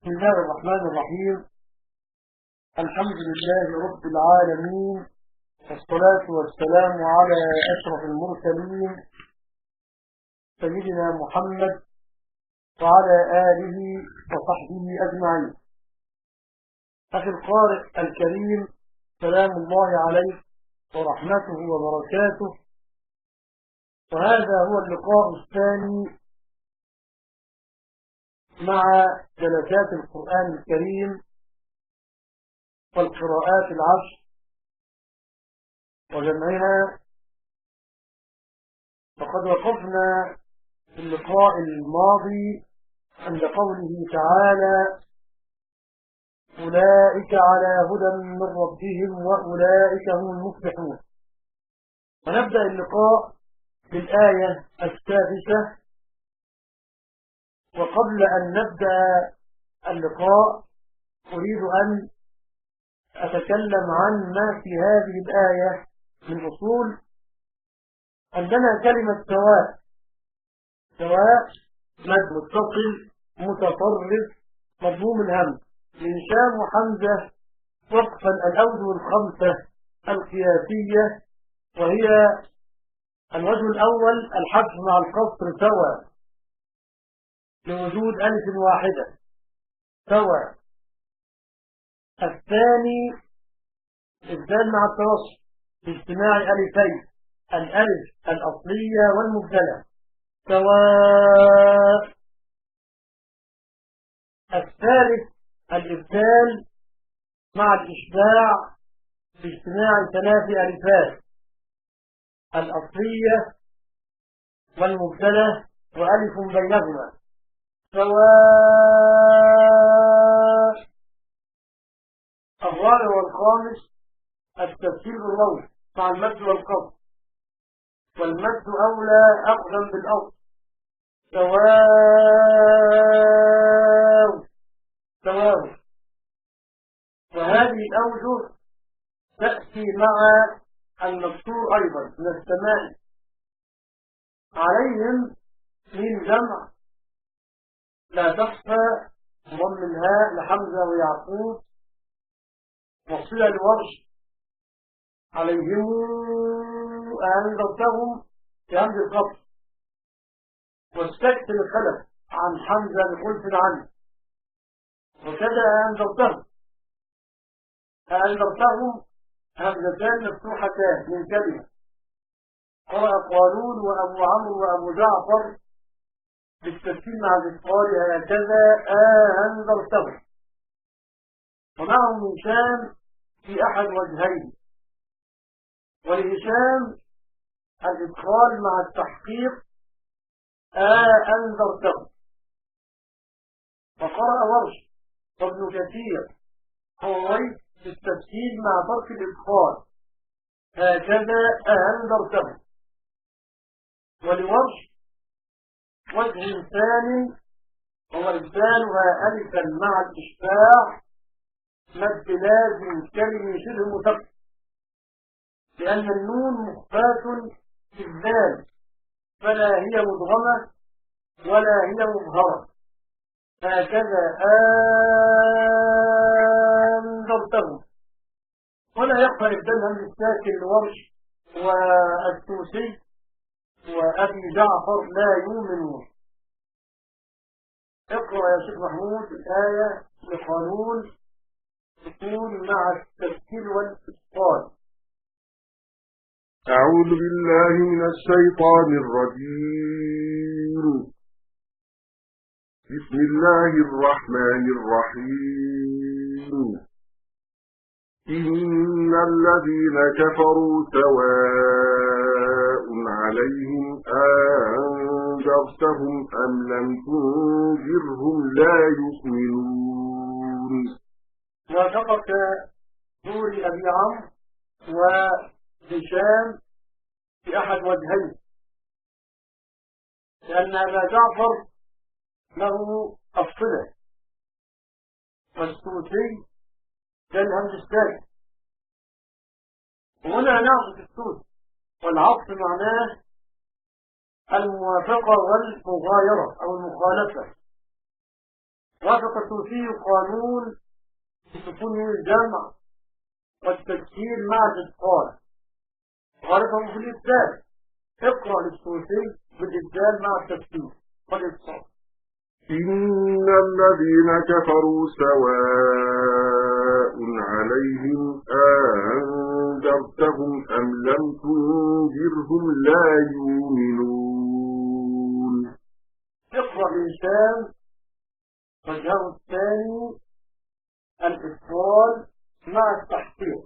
بسم الله الرحمن الرحيم. الحمد لله رب العالمين، والصلاة والسلام على أشرف المرسلين سيدنا محمد وعلى آله وصحبه أجمعين. أخي القارئ الكريم، سلام الله عليك ورحمته وبركاته. وهذا هو اللقاء الثاني مع جلسات القرآن الكريم والقراءات العشر وجمعها. فقد وقفنا في اللقاء الماضي عند قوله تعالى: أولئك على هدى من ربهم وأولئك هم المفلحون. ونبدأ اللقاء بالآية السادسة. وقبل أن نبدأ اللقاء أريد أن أتكلم عن ما في هذه الآية من أصول. عندنا كلمة سواء مد متصل متطرف مضموم الهمز من شام وحمزة وفقا الأوجه الخمسة القياسية، وهي الوجه الأول الحذف مع القصر سواء لوجود ألف واحدة سواء. الثاني الدال مع التوسط باجتماع ألفين، الألف الأصلية والمبدلة سواء. الثالث الإبدال مع الإشباع باجتماع ثلاث ألفات، الأصلية والمبدلة وألف بينهما سواء. الرابع والخامس التفسير بالروض مع المد والقصر، والمد أولى أقدم بالأصل سواء. وهذه الأوجه تأتي مع المكسور أيضا من السماء عليهم من جمع لا تخفى ضم الهاء لحمزة ويعقوب وصلة لورش عليهم أنذرتهم بهمز الخفض، والسكت الخلف عن حمزة بخلف عنه، وكذا أنذرتهم همزتان مفتوحتان من كلمة. قرأ قالون وأبو عمرو وأبو جعفر بالتسكين مع الإثقال هكذا أنذرتهم. ومعه من شام في أحد وجهين، ولهشام الإدخال مع التحقيق أنذرتهم. وقرأ ورش وابن كثير قوي بالتسكين مع ترك الإدخال هكذا أنذرتهم. ولورش وجه ثاني هو إبدالها ألفا مع الإشباع مد لازم كلمة شبه مثقل، لأن النون مخفاة في الذال فلا هي مدغمة ولا هي مظهرة، هكذا أنذرتهم. ولا يخفى إبدالها من الساكن لورش والسوسي وأبي جعفر لا يؤمنون. اقرأ يا شيخ محمود الآية لقانون تكون مع التفكير والإتقان. أعوذ بالله من الشيطان الرجيم. بسم الله الرحمن الرحيم. إن الذين كفروا سواء عليهم أنذرتهم أم لم تنذرهم لا يؤمنون. وافقك دور أبي عمرو وهشام في أحد وجهين، لأن أبا جعفر له الصلة والسوسي كالهمز الساكن. وهنا نعطف السوس والعطف معناه الموافقة والمغايرة أو المخالفة، وافق التوفي قانون بسكون الجمع والتسهيل مع الإدخال، غالبا في الإبدال. اقرأ للتوفي بالإبدال مع التسهيل والإدخال. إن الذين كفروا سواء عليهم أنذرتهم أم لم تنذرهم لا يؤمنون. اقرأ الإنسان والجهر الثاني الإدخال مع التحقيق.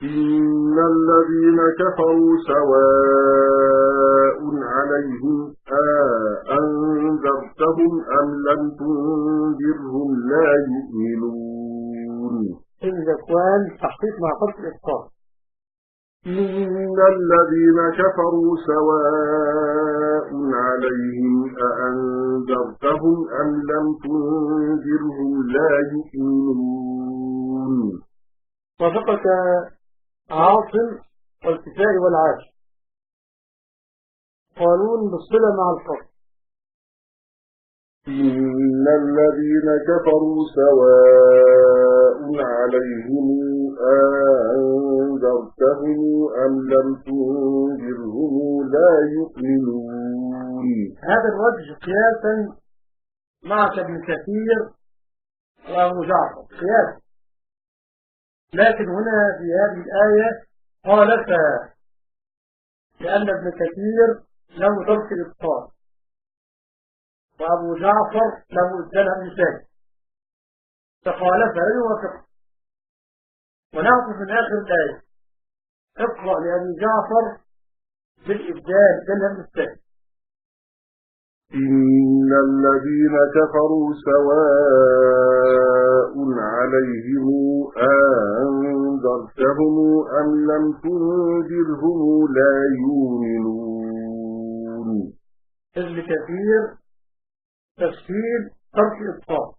إن الذين كفروا سواء عليهم أنذرتهم أم لم تنذرهم لا يؤمنون. الإخوان تحقيق مع قصد الإدخال. إن الذين كفروا سواء عليهم أأنذرتهم أم لم تنذرهم لا يؤمنون. وفقك عاصم والكفاء والعاشر. قانون بالصلة مع الفصل. إن الذين كفروا سواء عليهم أنذرتهم أم لم تنذرهم لا يؤمنون. هذا الوجه قياسا مع ابن كثير وأبو جعفر قياس، لكن هنا في هذه الآية خالفا، لأن ابن كثير له ترك الإبطال وأبو جعفر له إبدالها مثال، فخالفا لا يوافق. ونعطف من آخر الآية اقرأ لأبي جعفر بالإبدال إبدالها مثال. إن الذين كفروا سواء عليهم أنذرتهم أم لم تنذرهم لا يؤمنون. ابن كثير تفسير ترك الإبطال.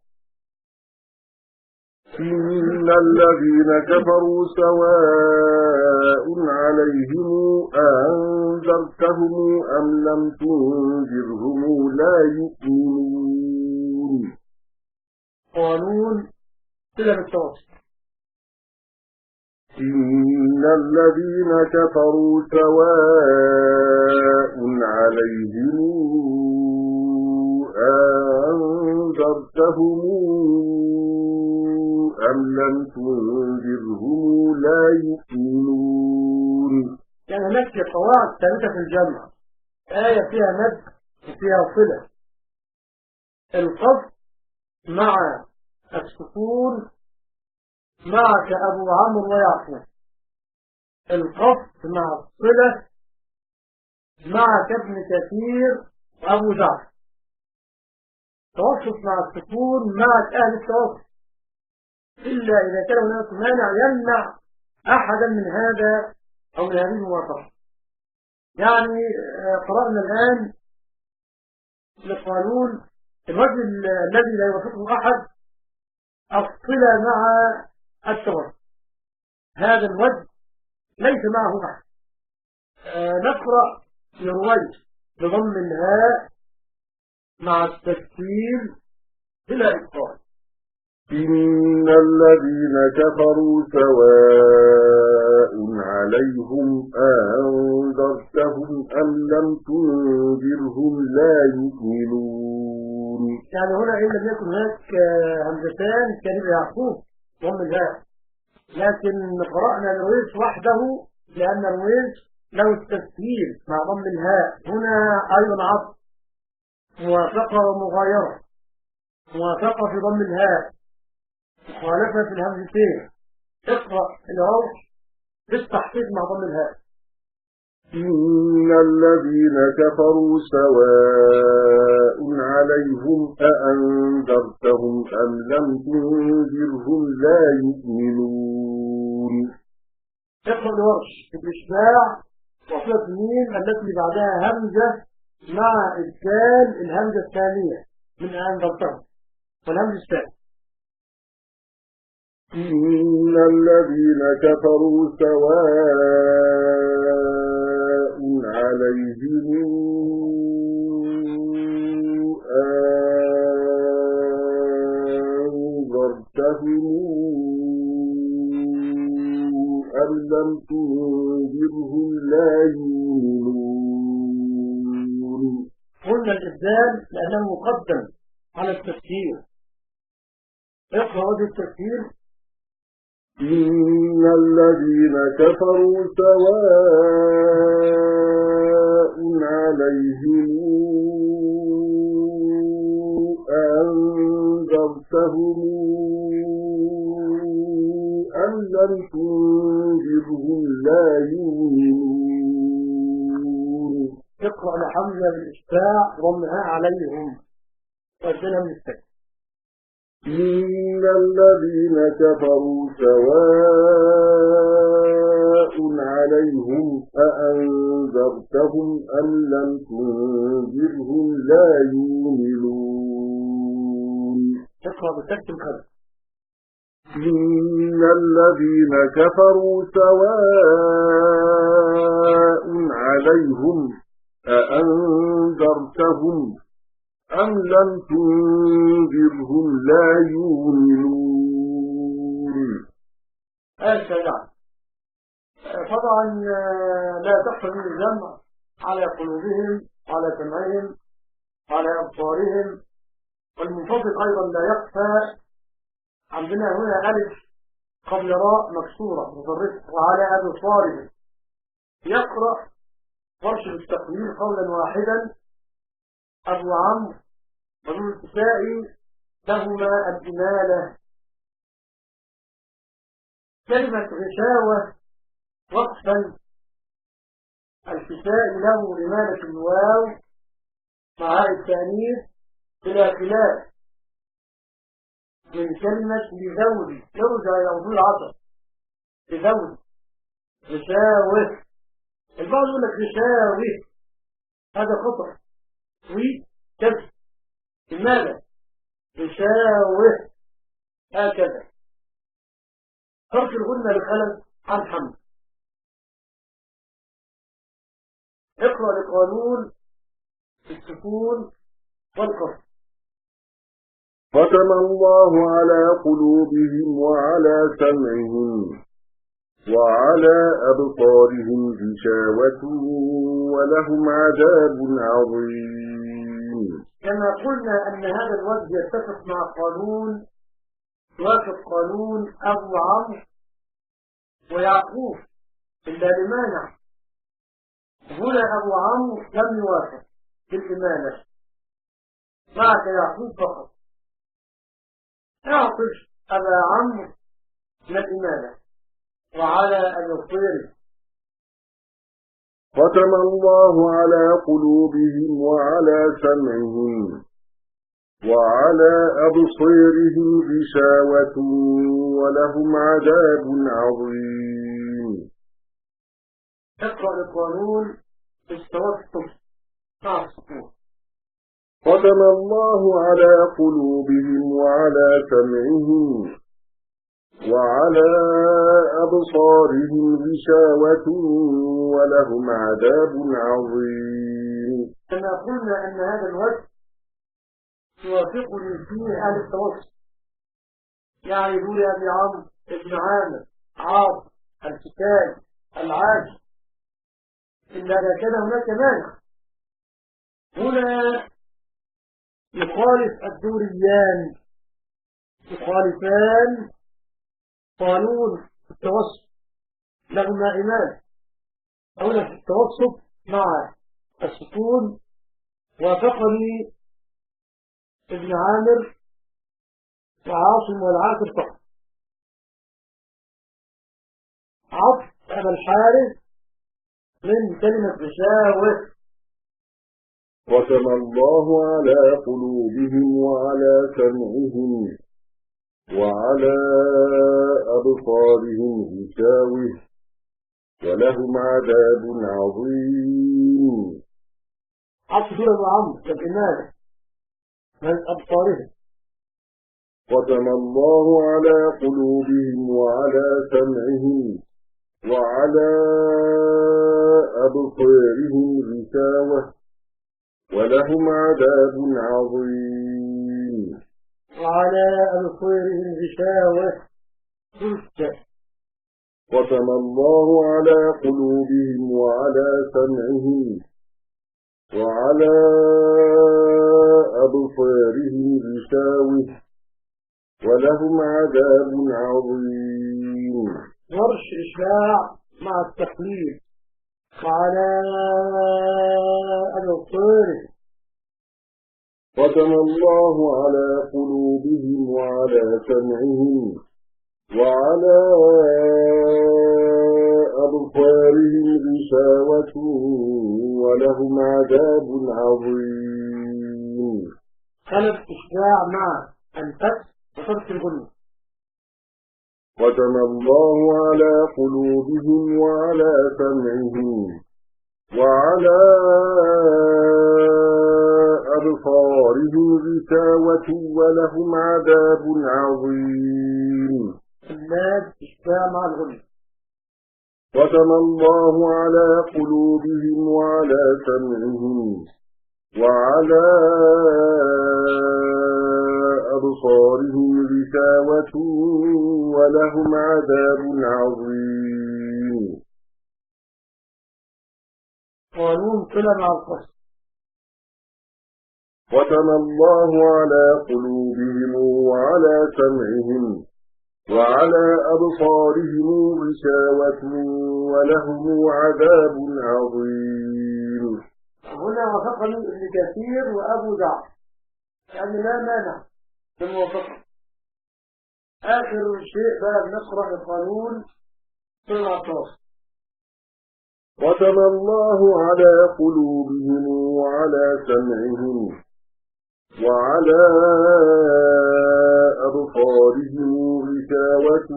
إن الذين كفروا سواء عليهم أنذرتهم أم لم تنذرهم لا يؤمنون. قانون صلة بالتواصل. إن الذين كفروا سواء عليهم أنذرتهم أم لم تنذرهم لا يؤمنون. يعني هناك قواعد ثابتة في الجمع، آية فيها مد وفيها صلة. القصد مع السكون معك أبو عمرو ويعقوب. القصد مع الصلة معك ابن كثير وأبو جعفر. توسط مع السكون معك أهل التوسط، إلا إذا كان هناك مانع يمنع أحدا من هذا أو من هذه الموافقة. يعني قرأنا الآن لقانون الوجه الذي لا يوافقه أحد الصلة مع التوسط، هذا الوجه ليس معه أحد. نقرأ لرويج بضم الهاء مع التسكين بلا إدخال. إن الذين كفروا سواء عليهم أنذرتهم أم لم تنذرهم لا يؤمنون. يعني هنا إن لم يكن هناك همزتان كلمة يعقوب ضم الهاء، لكن قرأنا الرويج وحده لأن الرويج له التسهيل مع ضم الهاء. هنا أيضا عطف موافقة ومغايرة، موافقة في ضم الهاء، مخالفة في الهمزتين. اقرأ العرف بالتحقيق مع ضم الهاء. إن الذين كفروا سواء عليهم أأنذرتهم أم لم تنذرهم لا يؤمنون. اقرأ الورش بالإشباع وصلة ميم التي بعدها همزة مع إبدال الهمزة الثانية من أنذرتهم والهمزة الثانية. إن الذين كفروا سواء عليهم أنذرتهم أم لم تنذرهم لا يؤمنون. قلنا الإبدال لأنه مقدم على التفسير. اقرأ وجه التفسير. إن الذين كفروا سواء عليهم أنذرتهم أم لم تنذرهم لا يؤمنون. اقرأ لحمزة بالإشباع ضمها عليهم وأجلها من السجن. إن الذين كفروا سواء عليهم أأنذرتهم أم لم تنذرهم لا يؤمنون. اقرأ بسكت الخلف. إن الذين كفروا سواء عليهم أأنذرتهم أم لم تنذرهم لا يؤمنون. هكذا طبعا لا تقصد من الجمع على قلوبهم على سمعهم على أبصارهم، والمنفصل أيضا لا يخفى. عندنا هنا ألف قبل راء مكسورة مضرفة وعلى أبصارهم. يقرأ فرش التقليل قولا واحدا أبو عمرو وابن الكسائي لهما الإمالة. كلمة غشاوة وقفا الكسائي له إمالة الواو مع التأنيث بلا خلاف من كلمة لزوج يرجع إلى وضوء العصر لزوج غشاوة. البعض يقول لك غشاوة هذا خطأ وكذب. لماذا؟ غشاوة هكذا ترك الغنة للخلل عن حمد. اقرأ لقانون السكون والقصر. ختم الله على قلوبهم وعلى سمعهم وعلى أبصارهم غشاوة ولهم عذاب عظيم. كما قلنا أن هذا الوجه يتفق مع قانون يوافق قانون أبو عمرو ويعقوب إلا لمانع. هنا أبو عمرو لم يوافق بالإمانة معك يعقوب فقط. اعطف أبا عمرو من الإمانة وعلى الأبصار. ختم الله على قلوبهم وعلى سمعهم وعلى أبصارهم غشاوة ولهم عذاب عظيم. اقرأ القانون بالتوسط مع السكون. ختم الله على قلوبهم وعلى سمعهم وعلى أبصارهم غشاوة ولهم عذاب عظيم. كما قلنا أن هذا الوجه يوافقني فيه أهل التوسط، يعني يقول أبي عمرو ابن عامر عاص الكتاب العاجل، إلا إذا كان هناك مانع. هنا يخالف الدوريان يخالفان قانون التوسط لهما إمام. هنا في التوسط مع السكون وافقني ابن عامر وعاصم والعاصر فقط. عطف أبا الحارث من كلمة غشاوة. ختم الله على قلوبهم وعلى سمعهم وعلى أبصارهم غشاوة ولهم عذاب عظيم. عطف دون أبو عمرو كالإمامة من أبصارهم. ختم الله على قلوبهم وعلى سمعهم وعلى أبصارهم غشاوة ولهم عذاب عظيم. وعلى أبصارهم غشاوة ختم الله على قلوبهم وعلى سمعهم وعلى أبصارهم غشاوة ولهم عذاب عظيم. ورش إشباع مع التقليد وعلى أبصارهم. ختم الله على قلوبهم وعلى سمعهم وعلى أبصارهم غشاوة ولهم عذاب عظيم. خلف إشباع مع الفتح وترك الغنى. ختم الله على قلوبهم وعلى سمعهم وعلى أبصارهم غشاوة ولهم عذاب عظيم. الناس إشباع مع الغنى. ختم الله على قلوبهم وعلى سمعهم وعلى أبصارهم غشاوة ولهم عذاب عظيم. قانون صلة مع القصد. ختم الله على قلوبهم وعلى سمعهم وعلى أبصارهم غشاوة ولهم عذاب عظيم. هنا وافقني ابن كثير وأبو جعفر يعني لا مانع في الموافقة. آخر شيء بقى بنقرأ القانون في العطاس. ختم الله على قلوبهم وعلى سمعهم وعلى أبصارهم غشاوة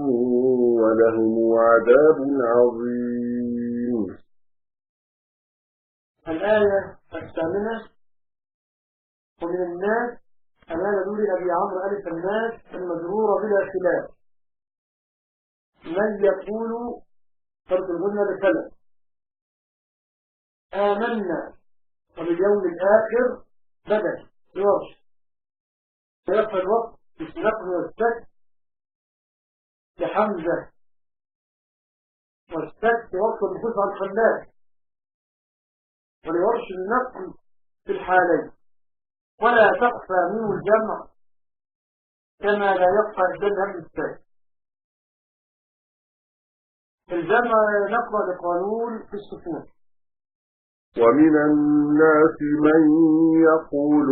ولهم عذاب عظيم. الآية الثامنة ومن الناس أمانة دول أبي عمرو ألف الناس المجرورة بلا خلاف من يقول فرد الغنى بكلام آمنا وباليوم الآخر بدل يورش ويقف الوقت بالنقل والسكت لحمزة والسكت وقت النفوس عن خلاف وليورش النقل في الحالين ولا تخفى منه الجمع كما لا يخفى الجمع من السكت. الجمع نقرأ لقانون في السكون. ومن الناس من يقول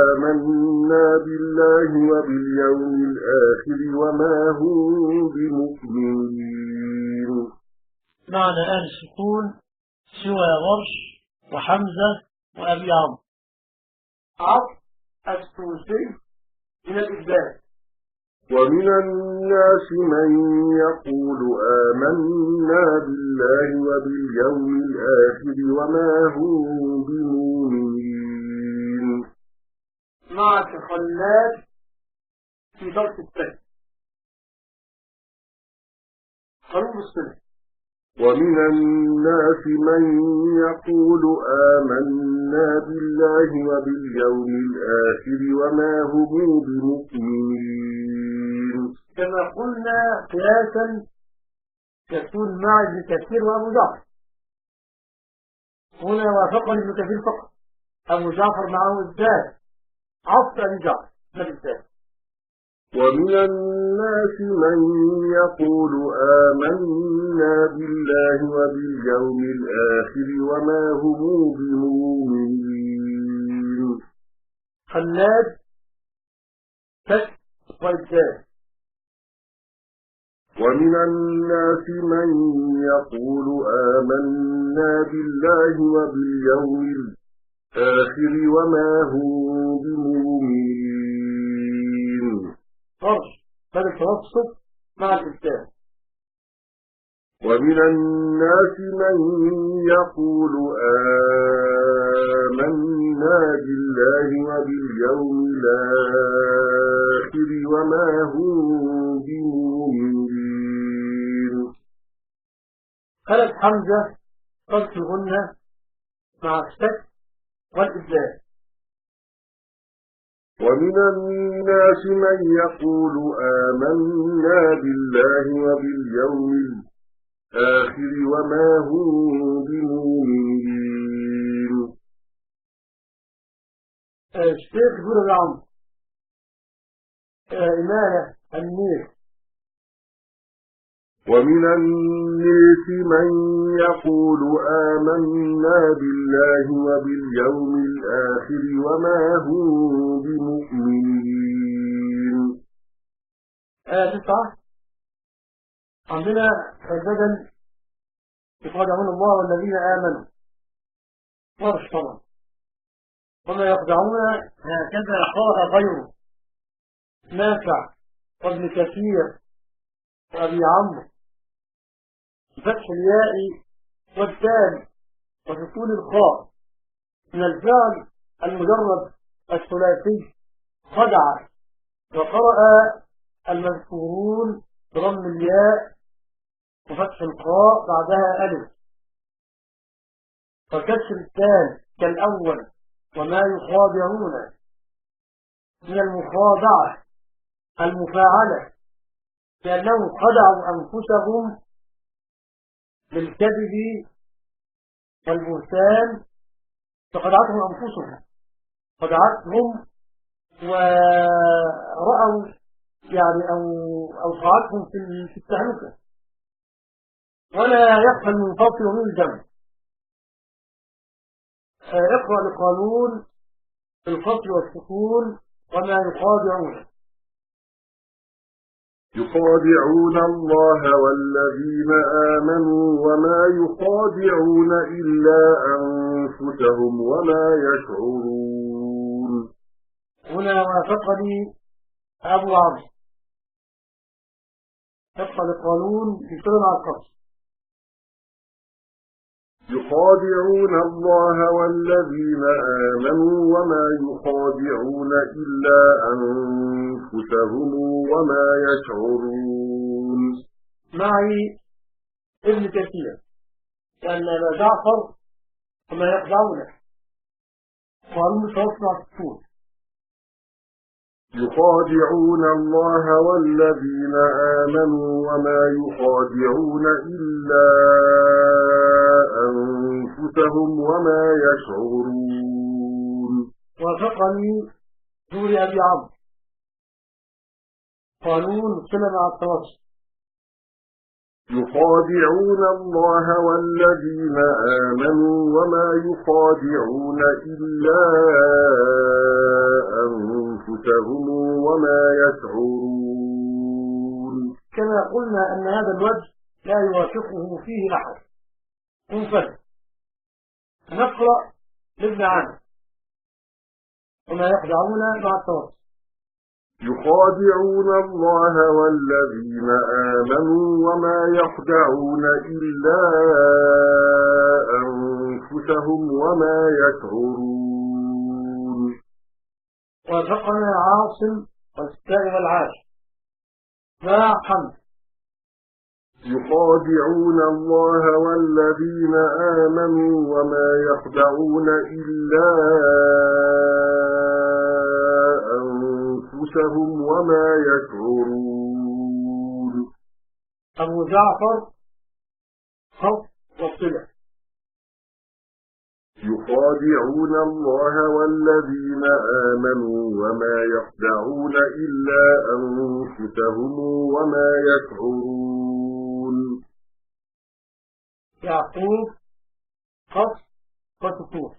آمنا بالله وباليوم الآخر وما هم بمؤمنين. معنى آل السكون سوى ورش وحمزة وأبي عمرو. عطف السوسي من الإبدال. ومن الناس من يقول آمنا بالله وباليوم الآخر وما هم بمؤمنين. مع تخلات في درس الثاني. قانون السنة. ومن الناس من يقول آمنا بالله وباليوم الآخر وما هم بمؤمنين. كما قلنا قياسا يكون مع ابن كثير وأبو جعفر. هنا وافقني ابن كثير فقط. أبو جعفر معه الزاد عطف أبي جعفر ما بالزاد. ومن الناس من يقول آمنا بالله وباليوم الآخر وما هم بمؤمنين. خلاد فتح والزاد. ومن الناس من يقول آمنا بالله وباليوم الآخر وما هم بمؤمنين. فرش بل التوسط مع الإبدال. ومن الناس من يقول آمنا بالله وباليوم الآخر وما هم بمؤمنين. خلت حمزة فرش الغنة مع السكت والإبدال. ومن الناس من يقول آمنا بالله وباليوم الآخر وما هم بمؤمنين. الشيخ يقول نعم إمالة النير. ومن الناس من يقول آمنا بالله وباليوم الآخر وما هم بمؤمنين. 9 عندنا البدل يخادعون الله والذين آمنوا ورش طبعا وما يخدعون هكذا قال غيره نافع وابن كثير وأبي عمرو بفتح الياء والتال وسكون الخاء من الفعل المجرد الثلاثي خدع. وقرأ المذكورون بضم الياء وفتح الخاء بعدها ألف وكسر التال كالأول وما يخادعون من المخادعة المفاعلة لأنهم خدعوا أنفسهم بالكذب والبهتان فخدعتهم أنفسهم خدعتهم ورأوا يعني أوقعتهم في التهلكة ولا يخفى المنفصل من الجمع. اقرأ لقانون الفصل والسكون وما يخادعون. يخادعون الله والذين آمنوا وما يخادعون إلا أنفسهم وما يشعرون. هنا وافقني أبو عمرو اقرأ لقانون يشتغل على القصر. يخادعون الله والذين آمنوا وما يخادعون إلا أنفسهم وما يشعرون. معي ابن كثير لأن أبا جعفر وما يخدعون قالوا متوسط السكون. يخادعون الله والذين آمنوا وما يخادعون إلا أنفسهم وما يشعرون. وافقني سوري أبي عمرو قانون سنة مع التوسط. يخادعون الله والذين آمنوا وما يخادعون إلا أنفسهم وما يشعرون. كما قلنا أن هذا الوجه لا يوافقه فيه أحد منفرد. نقرأ لابن عامر وما يخدعون مع التوسط. يخادعون الله والذين آمنوا وما يخدعون إلا أنفسهم وما يشعرون. وافقنا عاصم والسائر والعاشر مع حمد. يخادعون الله والذين آمنوا وما يخدعون إلا أنفسهم وما يشعرون. أبو جعفر خط وصلة. يخادعون الله والذين آمنوا وما يخدعون إلا أنفسهم وما يشعرون. يعقوب خط وسكون.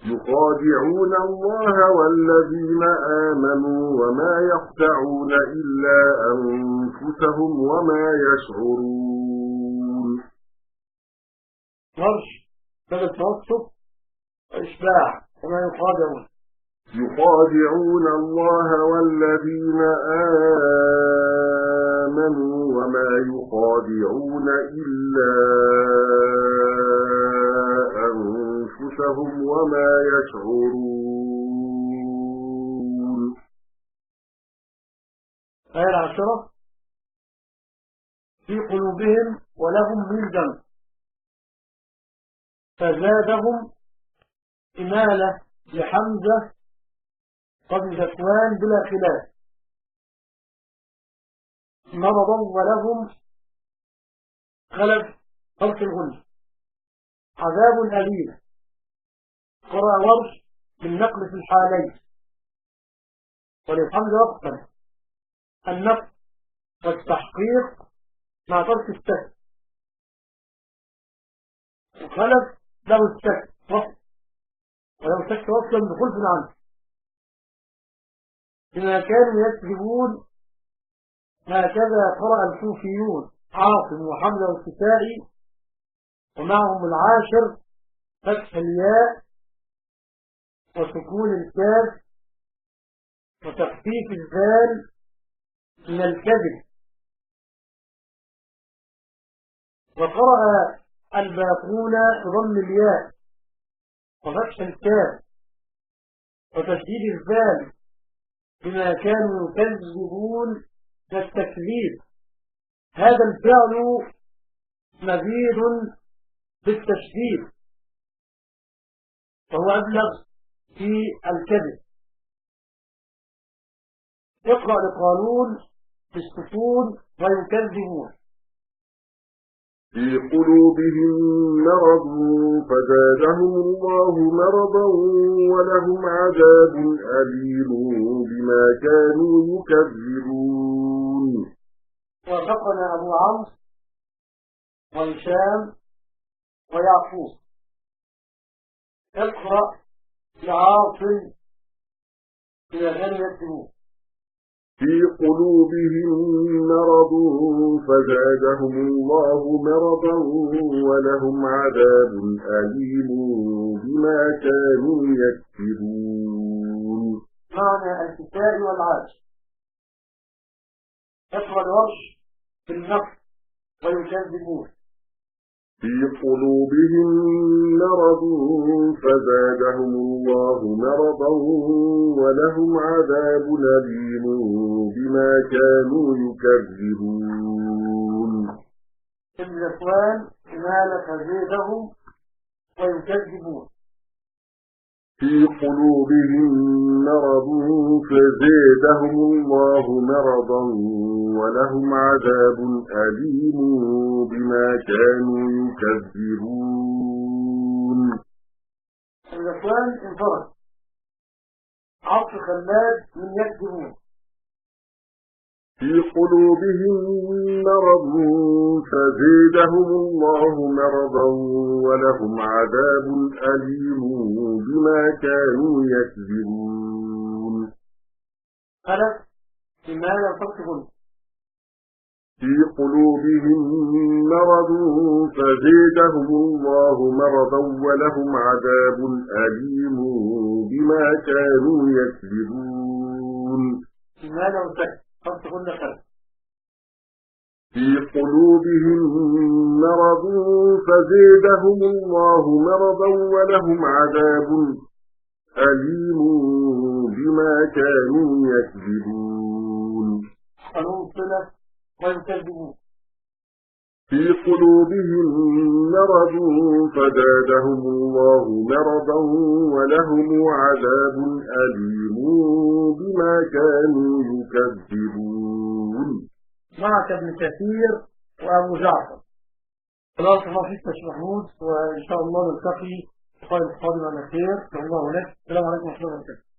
يخادعون الله والذين آمنوا وما يخدعون إلا أنفسهم وما يشعرون. مرش بدل توسط وإشباع وما يخادعون. يخادعون الله والذين آمنوا وما يخادعون إلا أنفسهم وما يشعرون. آية العشرة في قلوبهم ولهم من ذنب فزادهم إمالة لحمزة وابن ذكوان بلا خلاف مرضا ولهم خلف خلق الغنى عذاب أليم. قرأ ورش بالنقل في الحالين وللحمد وقتا النقل والتحقيق مع ترك السكت وخلف له السكت ولو سكت وصلا بخلف عنه بما كانوا يكذبون. هكذا قرأ الكوفيون عاصم وحمزة والكسائي ومعهم العاشر فتح الياء وسكون الكاف وتخفيف الذال من الكذب. وقرأ الباقون بضم الياء وفتح الكاف وتشديد الذال بما كانوا يكذبون بالتكذيب. هذا الفعل مزيد بالتشديد وهو أبلغ في الكذب. اقرأ لقانون بالسكون ويكذبون. في قلوبهم مرض فزادهم الله مرضا ولهم عذاب أليم بما كانوا يكذبون. وفقنا أبو عمرو وهشام ويعقوب. اقرأ لعاصم إذا كانوا يكذبون. في قلوبهم مرض فزادهم الله مرضا ولهم عذاب أليم بما كانوا يكذبون. معنى الكتاب والعاج. اقرأ الورش في النقل ويكذبون. في قلوبهم مرض فزادهم الله مرضا ولهم عذاب أليم بما كانوا يكذبون. ابن ذكوان مال فزادهم ويكذبون. في قلوبهم مرض فزادهم الله مرضا ولهم عذاب أليم بما كانوا يكذبون. الذكوان انفرد. عطف خلاد من يكذبون. في قلوبهم مرض فزادهم الله مرضا ولهم عذاب أليم بما كانوا يكذبون. خلف بماذا تصفون. في قلوبهم مرض فزادهم الله مرضا ولهم عذاب أليم بما كانوا يكذبون. بماذا تصفون خلف. في قلوبهم مرض فزادهم الله مرضا ولهم عذاب أليم بما كانوا يكذبون. فنوصلت ويكذبون. في قلوبهم مرض فزادهم الله مرضا ولهم عذاب أليم بما كانوا يكذبون. معك ابن كثير وأبو جعفر. خلاص الله فيك يا شيخ محمود، وإن شاء الله نلتقي في القادم على خير. الله لك. السلام عليكم ورحمة الله وبركاته.